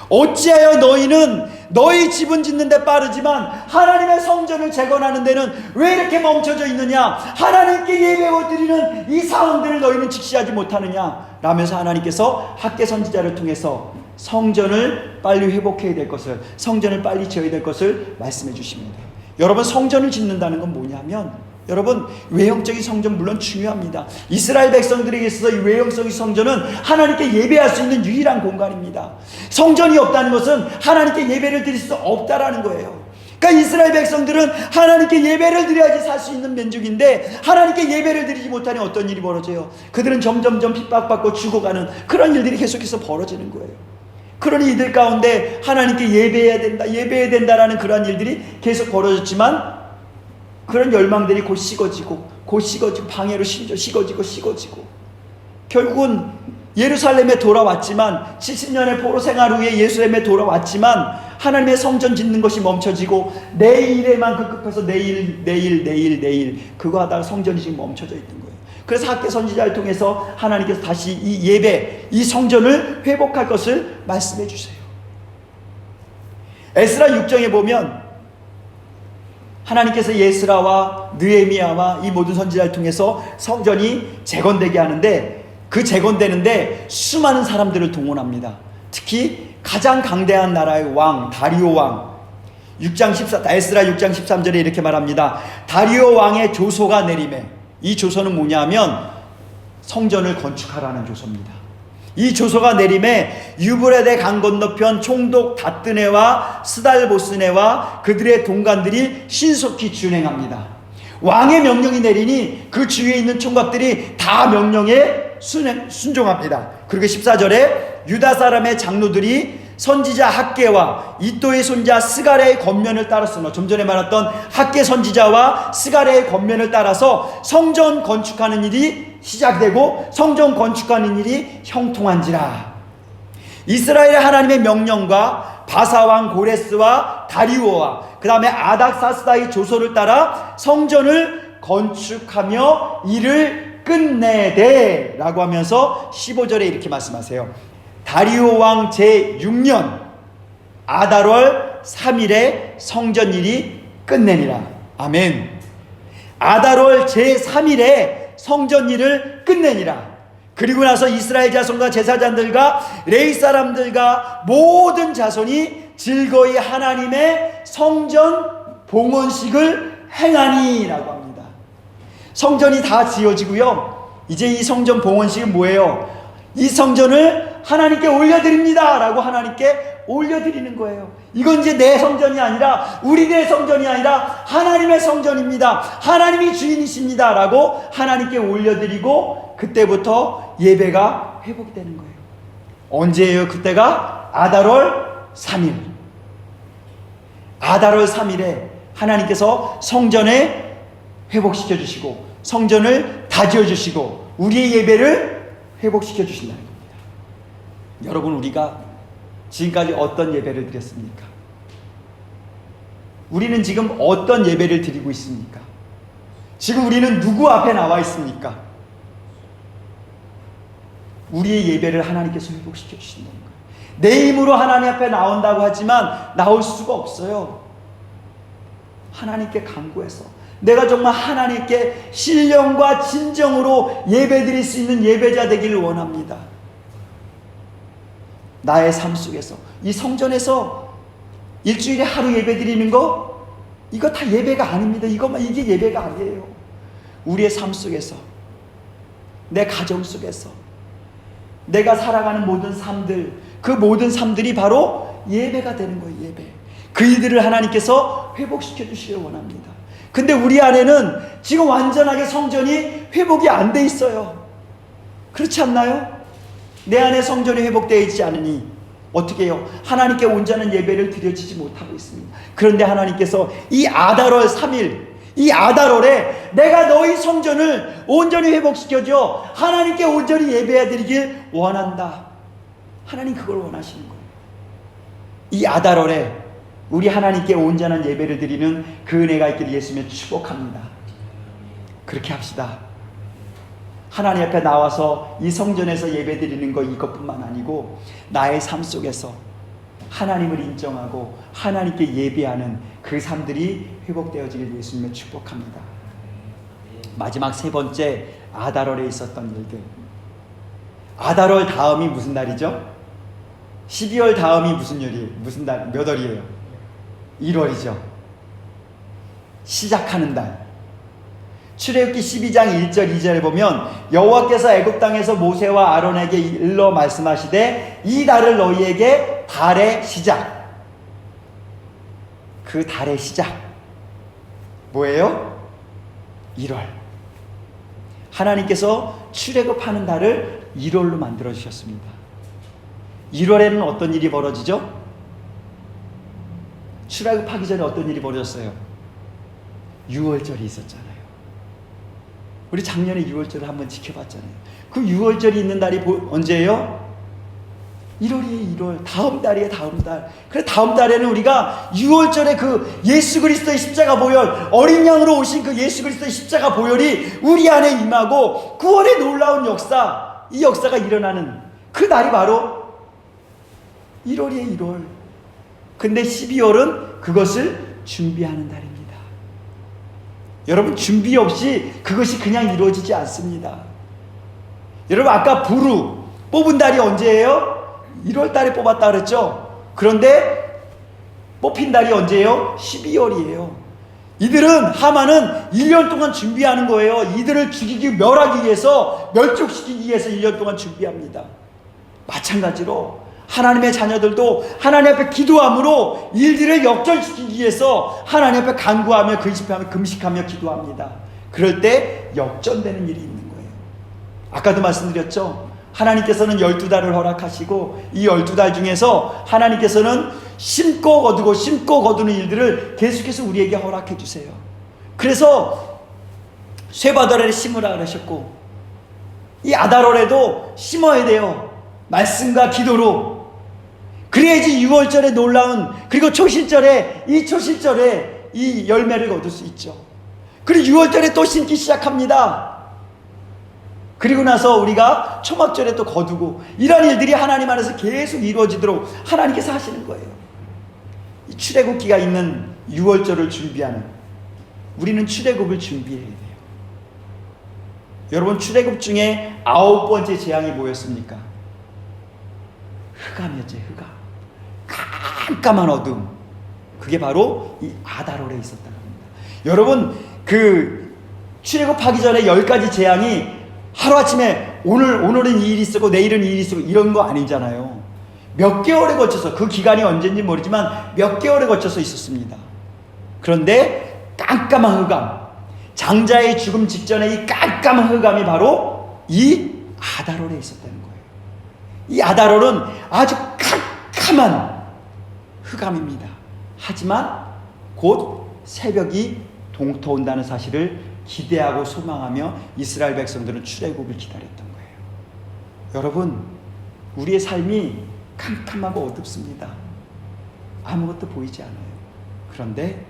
어찌하여 너희는 너희 집은 짓는 데 빠르지만 하나님의 성전을 재건하는 데는 왜 이렇게 멈춰져 있느냐? 하나님께 예배를 드리는 이 상황들을 너희는 직시하지 못하느냐? 라면서 하나님께서 학개 선지자를 통해서 성전을 빨리 회복해야 될 것을, 성전을 빨리 지어야 될 것을 말씀해 주십니다. 여러분, 성전을 짓는다는 건 뭐냐면, 여러분, 외형적인 성전 물론 중요합니다. 이스라엘 백성들에게 있어서 이 외형적인 성전은 하나님께 예배할 수 있는 유일한 공간입니다. 성전이 없다는 것은 하나님께 예배를 드릴 수 없다라는 거예요. 그러니까 이스라엘 백성들은 하나님께 예배를 드려야지 살 수 있는 민족인데, 하나님께 예배를 드리지 못하니 어떤 일이 벌어져요? 그들은 점점점 핍박받고 죽어가는 그런 일들이 계속해서 벌어지는 거예요. 그러니 이들 가운데 하나님께 예배해야 된다라는 그런 일들이 계속 벌어졌지만, 그런 열망들이 곧 식어지고 방해로 식어지고 결국은 예루살렘에 돌아왔지만, 70년의 포로 생활 후에 예루살렘에 돌아왔지만 하나님의 성전 짓는 것이 멈춰지고 내일에만 급급해서 내일 그거 하다가 성전이 지금 멈춰져 있는 거예요. 그래서 학개 선지자를 통해서 하나님께서 다시 이 예배, 이 성전을 회복할 것을 말씀해 주세요. 에스라 6장에 보면 하나님께서 예스라와 느헤미야와 이 모든 선지자를 통해서 성전이 재건되게 하는데, 그 재건되는데 수많은 사람들을 동원합니다. 특히 가장 강대한 나라의 왕 다리오 왕, 에스라 6장 13절에 이렇게 말합니다. 다리오 왕의 조서가 내림에, 이 조서는 뭐냐면 성전을 건축하라는 조서입니다. 이 조서가 내림에 유브라데 강 건너편 총독 다뜨네와 스달보스네와 그들의 동관들이 신속히 준행합니다. 왕의 명령이 내리니 그 주위에 있는 총각들이 다 명령에 순종합니다. 그리고 14절에 유다 사람의 장로들이 선지자 학개와 이또의 손자 스가랴의 권면을 따랐으며, 좀 전에 말했던 학개 선지자와 스가랴의 권면을 따라서 성전 건축하는 일이 시작되고 성전 건축하는 일이 형통한지라. 이스라엘 하나님의 명령과 바사왕 고레스와 다리오와 그 다음에 아닥사스다의 조서를 따라 성전을 건축하며 일을 끝내되 라고 하면서 15절에 이렇게 말씀하세요. 다리오 왕 제6년 아달월 3일에 성전 일이 끝내니라. 아멘. 아달월 제3일에 성전 일을 끝내니라. 그리고 나서 이스라엘 자손과 제사장들과 레위 사람들과 모든 자손이 즐거이 하나님의 성전 봉헌식을 행하니 라고 합니다. 성전이 다 지어지고요, 이제 이 성전 봉헌식은 뭐예요? 이 성전을 하나님께 올려드립니다 라고 하나님께 올려드리는 거예요. 이건 이제 내 성전이 아니라, 우리의 성전이 아니라 하나님의 성전입니다, 하나님이 주인이십니다 라고 하나님께 올려드리고, 그때부터 예배가 회복되는 거예요. 언제예요? 그때가 아달월 3일. 아달월 3일에 하나님께서 성전에 회복시켜 주시고 성전을 다지어 주시고 우리의 예배를 회복시켜 주신다는 겁니다. 여러분, 우리가 지금까지 어떤 예배를 드렸습니까? 우리는 지금 어떤 예배를 드리고 있습니까? 지금 우리는 누구 앞에 나와 있습니까? 우리의 예배를 하나님께서 회복시켜 주신다는 거예요. 내 힘으로 하나님 앞에 나온다고 하지만 나올 수가 없어요. 하나님께 간구해서 내가 정말 하나님께 신령과 진정으로 예배드릴 수 있는 예배자 되기를 원합니다. 나의 삶 속에서, 이 성전에서 일주일에 하루 예배드리는 거, 이거 다 예배가 아닙니다. 이게 예배가 아니에요. 우리의 삶 속에서, 내 가정 속에서 내가 살아가는 모든 삶들, 그 모든 삶들이 바로 예배가 되는 거예요. 예배. 그 일들을 하나님께서 회복시켜 주시길 원합니다. 근데 우리 안에는 지금 완전하게 성전이 회복이 안 돼 있어요. 그렇지 않나요? 내 안에 성전이 회복되어 있지 않으니 어떻게 해요? 하나님께 온전한 예배를 드려지지 못하고 있습니다. 그런데 하나님께서 이 아달월 3일, 이 아달월에 내가 너희 성전을 온전히 회복시켜줘 하나님께 온전히 예배해드리길 원한다. 하나님 그걸 원하시는 거예요. 이 아달월에 우리 하나님께 온전한 예배를 드리는 그 은혜가 있기를 예수님의 축복합니다. 그렇게 합시다. 하나님 앞에 나와서 이 성전에서 예배 드리는 거 이것뿐만 아니고 나의 삶 속에서 하나님을 인정하고 하나님께 예배하는 그 삶들이 회복되어지길 예수님의 축복합니다. 마지막 세 번째, 아달월에 있었던 일들. 아달월 다음이 무슨 날이죠? 12월 다음이 무슨 날, 몇 월이에요? 1월이죠. 시작하는 달. 출애굽기 12장 1절 2절에 보면 여호와께서 애굽 땅에서 모세와 아론에게 일러 말씀하시되 이 달을 너희에게 달의 시작. 그 달의 시작 뭐예요? 1월. 하나님께서 출애굽하는 달을 1월로 만들어 주셨습니다. 1월에는 어떤 일이 벌어지죠? 출애굽하기 전에 어떤 일이 벌어졌어요? 6월절이 있었잖아요. 우리 작년에 6월절을 한번 지켜봤잖아요. 그 6월절이 있는 달이 언제예요? 1월이에요. 1월. 다음 달이에요. 다음 달. 그래 다음 달에는 우리가 6월절에 그 예수 그리스도의 십자가 보혈, 어린 양으로 오신 그 예수 그리스도의 십자가 보혈이 우리 안에 임하고 9월의 놀라운 역사, 이 역사가 일어나는 그 날이 바로 1월이에요. 1월. 근데 12월은 그것을 준비하는 달입니다. 여러분, 준비 없이 그것이 그냥 이루어지지 않습니다. 여러분, 아까 부루 뽑은 달이 언제예요? 1월 달에 뽑았다 그랬죠? 그런데 뽑힌 달이 언제예요? 12월이에요. 이들은, 하만은 1년 동안 준비하는 거예요. 이들을 죽이기, 멸하기 위해서, 멸족시키기 위해서 1년 동안 준비합니다. 마찬가지로 하나님의 자녀들도 하나님 앞에 기도함으로 일들을 역전시키기 위해서 하나님 앞에 간구하며 금식하며 기도합니다. 그럴 때 역전되는 일이 있는 거예요. 아까도 말씀드렸죠. 하나님께서는 12달을 허락하시고 이 12달 중에서 하나님께서는 심고 거두고 심고 거두는 일들을 계속해서 우리에게 허락해 주세요. 그래서 쇠바다를 심으라 그러셨고 이 아달월에도 심어야 돼요. 말씀과 기도로. 그래야지 6월절에 놀라운, 그리고 초실절에 이 열매를 거둘 수 있죠. 그리고 6월절에 또 심기 시작합니다. 그리고 나서 우리가 초막절에 또 거두고, 이런 일들이 하나님 안에서 계속 이루어지도록 하나님께서 하시는 거예요. 이 출애굽기가 있는 6월절을 준비하는, 우리는 출애굽을 준비해야 돼요. 여러분, 출애굽 중에 9번째 재앙이 뭐였습니까? 흑암이었죠. 흑암. 깜깜한 어둠. 그게 바로 이 아달월에 있었다는 겁니다. 여러분, 그 출애굽하기 전에 10가지 재앙이 하루아침에 오늘은 이 일이 있었고 내일은 이 일이 있었고 이런 거 아니잖아요. 몇 개월에 거쳐서, 그 기간이 언제인지 모르지만 몇 개월에 거쳐서 있었습니다. 그런데 깜깜한 흑암, 장자의 죽음 직전에 이 깜깜한 흑암이 바로 이 아달월에 있었다는 거예요. 이 아달월은 아주 캄캄한 흑암입니다. 하지만 곧 새벽이 동터온다는 사실을 기대하고 소망하며 이스라엘 백성들은 출애굽을 기다렸던 거예요. 여러분, 우리의 삶이 캄캄하고 어둡습니다. 아무것도 보이지 않아요. 그런데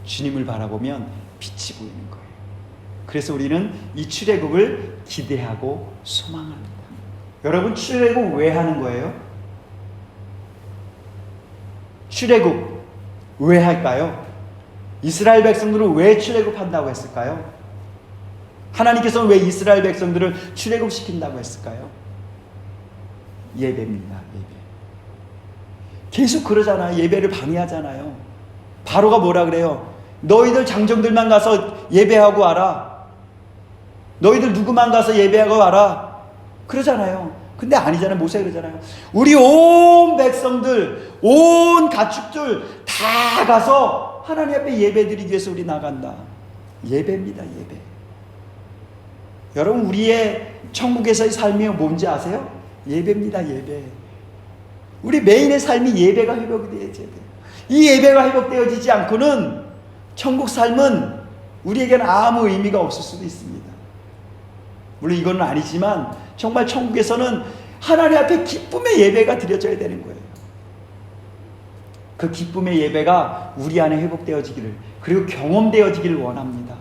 주님을 바라보면 빛이 보이는 거예요. 그래서 우리는 이 출애굽을 기대하고 소망합니다. 여러분, 출애굽 왜 하는 거예요? 출애굽 왜 할까요? 이스라엘 백성들은 왜 출애굽한다고 했을까요? 하나님께서는 왜 이스라엘 백성들을 출애굽시킨다고 했을까요? 예배입니다. 예배. 계속 그러잖아요. 예배를 방해하잖아요. 바로가 뭐라 그래요? 너희들 장정들만 가서 예배하고 와라. 너희들 누구만 가서 예배하고 와라. 그러잖아요. 근데 아니잖아요. 모세가 그러잖아요. 우리 온 백성들, 온 가축들 다 가서 하나님 앞에 예배드리기 위해서 우리 나간다. 예배입니다. 예배. 여러분, 우리의 천국에서의 삶이 뭔지 아세요? 예배입니다. 예배. 우리 메인의 삶이 예배가 회복되어야 돼요. 이 예배가 회복되어지지 않고는 천국 삶은 우리에게는 아무 의미가 없을 수도 있습니다. 물론 이건 아니지만 정말 천국에서는 하나님 앞에 기쁨의 예배가 드려져야 되는 거예요. 그 기쁨의 예배가 우리 안에 회복되어지기를, 그리고 경험되어지기를 원합니다.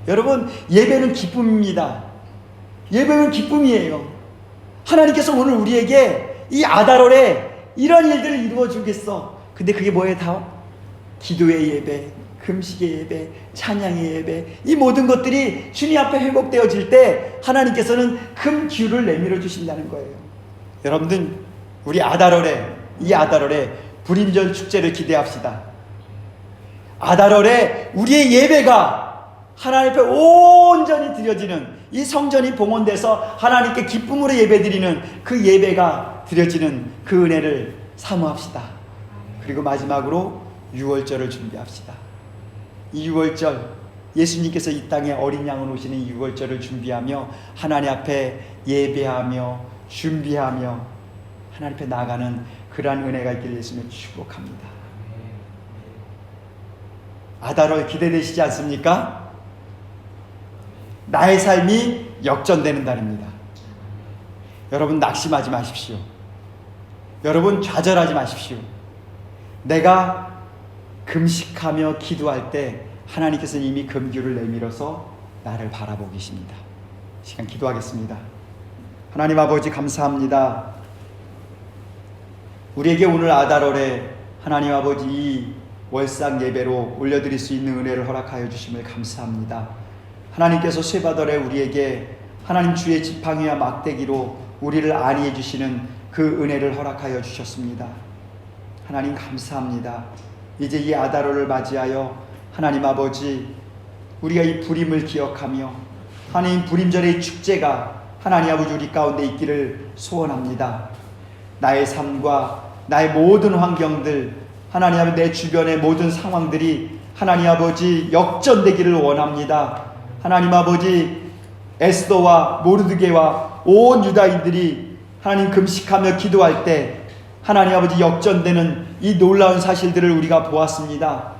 여러분, 예배는 기쁨입니다. 예배는 기쁨이에요. 하나님께서 오늘 우리에게 이 아달월에 이런 일들을 이루어 주겠어. 근데 그게 뭐예요? 다 기도의 예배, 금식의 예배, 찬양의 예배, 이 모든 것들이 주님 앞에 회복되어질 때 하나님께서는 큰 기울을 내밀어 주신다는 거예요. 여러분들, 우리 이 아달월에 불임절 축제를 기대합시다. 아달월에 우리의 예배가 하나님 앞에 온전히 드려지는, 이 성전이 봉헌돼서 하나님께 기쁨으로 예배드리는 그 예배가 드려지는 그 은혜를 사모합시다. 그리고 마지막으로 6월절을 준비합시다. 이 6월절, 예수님께서 이 땅에 어린 양으로 오시는 6월절을 준비하며 하나님 앞에 예배하며 준비하며 하나님 앞에 나가는 그러한 은혜가 있기를 예수님을 축복합니다. 아달월 기대되시지 않습니까? 나의 삶이 역전되는 달입니다. 여러분, 낙심하지 마십시오. 여러분, 좌절하지 마십시오. 내가 금식하며 기도할 때 하나님께서는 이미 금규를 내밀어서 나를 바라보고 계십니다. 시간 기도하겠습니다. 하나님 아버지, 감사합니다. 우리에게 오늘 아달월에 하나님 아버지 이 월상 예배로 올려드릴 수 있는 은혜를 허락하여 주심을 감사합니다. 하나님께서 쇠바달에 우리에게 하나님 주의 지팡이와 막대기로 우리를 안위해 주시는 그 은혜를 허락하여 주셨습니다. 하나님 감사합니다. 이제 이 아달월을 맞이하여 하나님 아버지, 우리가 이 불임을 기억하며 하나님 불임절의 축제가 하나님 아버지 우리 가운데 있기를 소원합니다. 나의 삶과 나의 모든 환경들, 하나님 아버지 내 주변의 모든 상황들이 하나님 아버지 역전되기를 원합니다. 하나님 아버지 에스더와 모르드게와 온 유다인들이 하나님 금식하며 기도할 때 하나님 아버지 역전되는 이 놀라운 사실들을 우리가 보았습니다.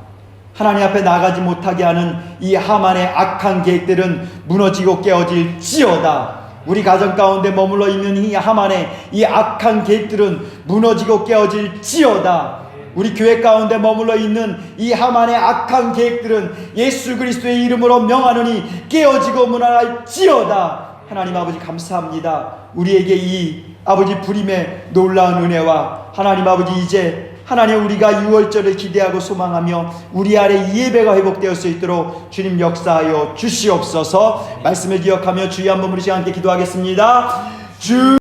하나님 앞에 나가지 못하게 하는 이 하만의 악한 계획들은 무너지고 깨어질지어다. 우리 가정 가운데 머물러 있는 이 하만의 이 악한 계획들은 무너지고 깨어질지어다. 우리 교회 가운데 머물러 있는 이 하만의 악한 계획들은 예수 그리스도의 이름으로 명하노니 깨어지고 무너질지어다. 하나님 아버지 감사합니다. 우리에게 이 아버지 불임의 놀라운 은혜와 하나님 아버지 이제 하나님 우리가 6월절을 기대하고 소망하며 우리 아래 이 예배가 회복되어 수 있도록 주님 역사하여 주시옵소서. 말씀을 기억하며 주의 한 번 부르시 함께 기도하겠습니다. 주